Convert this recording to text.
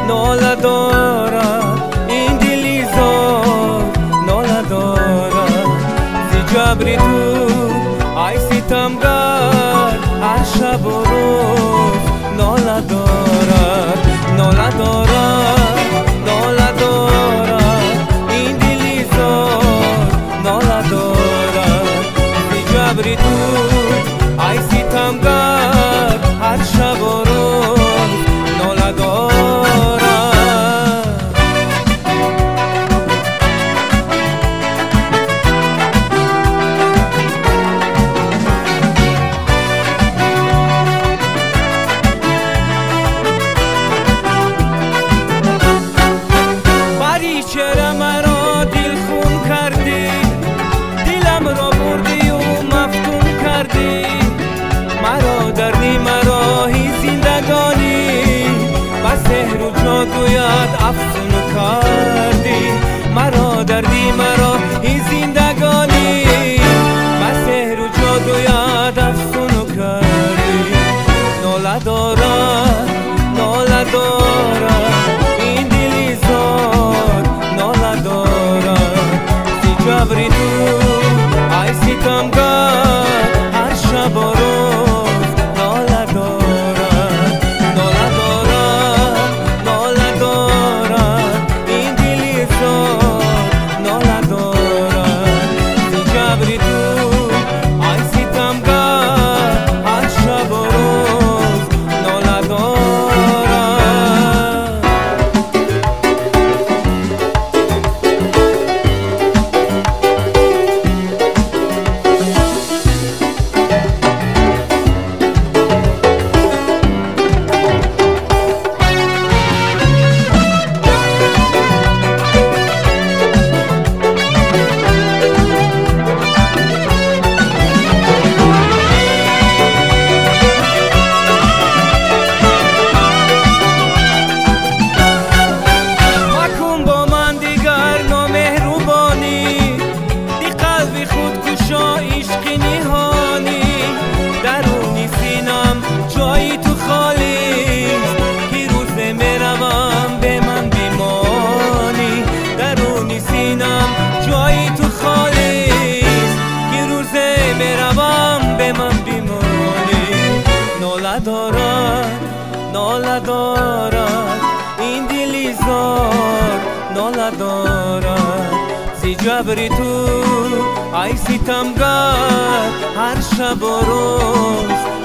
ناله دارد این دلی زار ناله دارد زی جبری تو ای ستمگر هر شب و روز ناله دارد ناله دارد ناله دارد این دلی زار ناله دارد زی جبری تو ای ستمگر هر شب و روز ناله دارد بری چرا مرا دل خون کردی دلم را بردی و مفتون کردی مرا دردی مراهی زندگانی و سحر و جادویت افسون کردی مرا دردی مراهی زندگانی و سحر و جادویت افسون کردی ناله دارد ناله دارد این دلی زار ناله دارد زی جبری تو ای ستمگر هر شب و روز ناله دارد ناله دارد ناله دارد این دلی زار ناله دارد زی جبری تو ای ستمگر هر شب و روز ناله دارد جایی تو خالی که روزه میروم به من بیمانی درونی سینم جایی تو خالی که روزه میروم به من بیمانی ناله دارد ناله دارد این دلی زار ناله دارد زی جبری تو ای ستمگر هر شب و روز